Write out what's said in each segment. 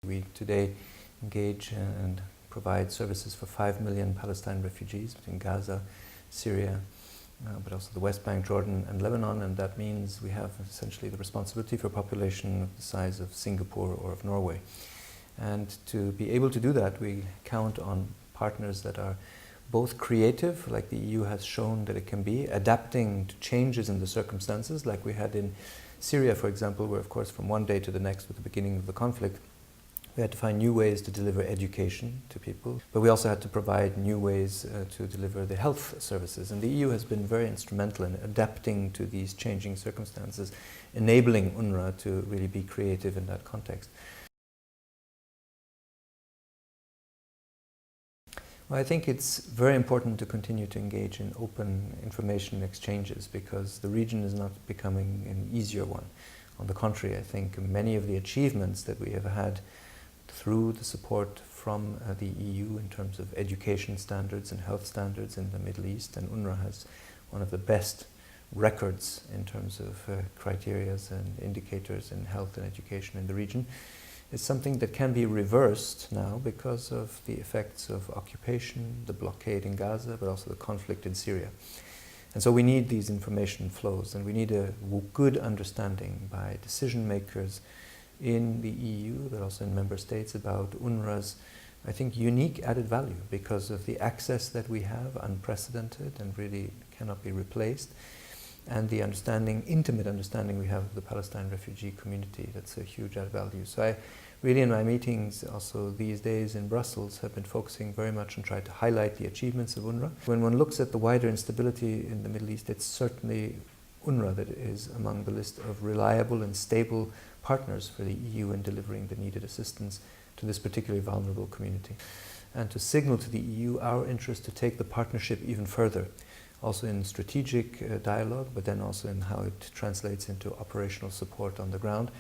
We today engage and provide services for 5 million Palestine refugees between Gaza, Syria, but also the West Bank, Jordan and Lebanon, and that means we have essentially the responsibility for a population of the size of Singapore or of Norway. And to be able to do that, we count on partners that are both creative, like the EU has shown that it can be, adapting to changes in the circumstances, like we had in Syria, for example, where of course from one day to the next with the beginning of the conflict, we had to find new ways to deliver education to people, but we also had to provide new ways to deliver the health services. And the EU has been very instrumental in adapting to these changing circumstances, enabling UNRWA to really be creative in that context. Well, I think it's very important to continue to engage in open information exchanges because the region is not becoming an easier one. On the contrary, I think many of the achievements that we have had through the support from the EU in terms of education standards and health standards in the Middle East, and UNRWA has one of the best records in terms of criteria and indicators in health and education in the region, is something that can be reversed now because of the effects of occupation, the blockade in Gaza, but also the conflict in Syria. And so we need these information flows, and we need a good understanding by decision makers in the EU, but also in member states, about UNRWA's, I think, unique added value because of the access that we have, unprecedented and really cannot be replaced, and the understanding, intimate understanding we have of the Palestine refugee community. That's a huge added value. So I really, in my meetings also these days in Brussels, have been focusing very much on trying to highlight the achievements of UNRWA. When one looks at the wider instability in the Middle East, it's certainly UNRWA that is among the list of reliable and stable partners for the EU in delivering the needed assistance to this particularly vulnerable community. And to signal to the EU our interest to take the partnership even further, also in strategic dialogue, but then also in how it translates into operational support on the ground.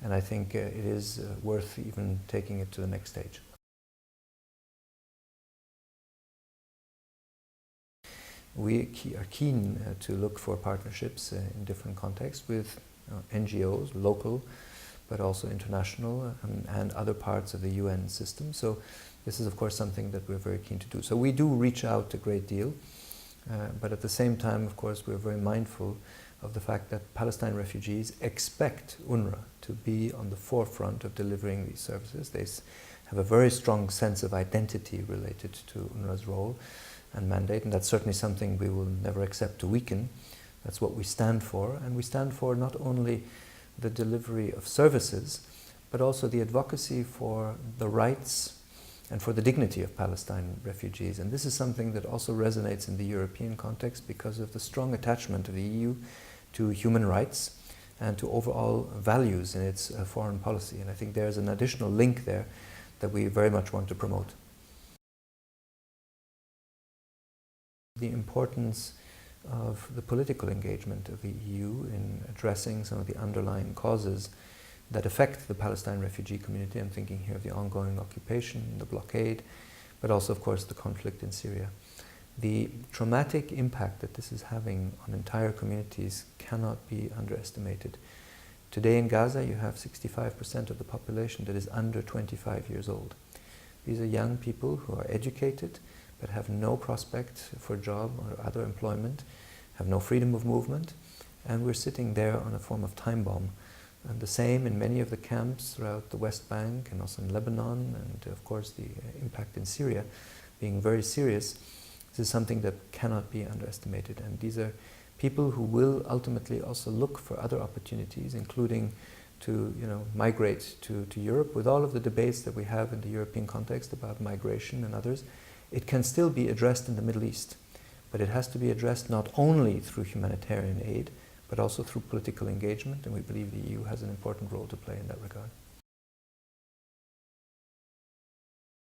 And I think it is worth even taking it to the next stage. We are keen to look for partnerships in different contexts with NGOs, local, but also international, and other parts of the UN system. So this is of course something that we're very keen to do. So we do reach out a great deal, but at the same time, of course, we're very mindful of the fact that Palestine refugees expect UNRWA to be on the forefront of delivering these services. They have a very strong sense of identity related to UNRWA's role and mandate, and that's certainly something we will never accept to weaken. That's what we stand for, and we stand for not only the delivery of services, but also the advocacy for the rights and for the dignity of Palestine refugees. And this is something that also resonates in the European context because of the strong attachment of the EU to human rights and to overall values in its foreign policy. And I think there's an additional link there that we very much want to promote. The importance of the political engagement of the EU in addressing some of the underlying causes that affect the Palestine refugee community. I'm thinking here of the ongoing occupation, the blockade, but also, of course, the conflict in Syria. The traumatic impact that this is having on entire communities cannot be underestimated. Today in Gaza, you have 65% of the population that is under 25 years old. These are young people who are educated, but have no prospect for job or other employment, have no freedom of movement, and we're sitting there on a form of time bomb. And the same in many of the camps throughout the West Bank and also in Lebanon, and of course the impact in Syria being very serious. This is something that cannot be underestimated, and these are people who will ultimately also look for other opportunities, including to migrate to Europe. With all of the debates that we have in the European context about migration and others, it can still be addressed in the Middle East, but it has to be addressed not only through humanitarian aid, but also through political engagement, and we believe the EU has an important role to play in that regard.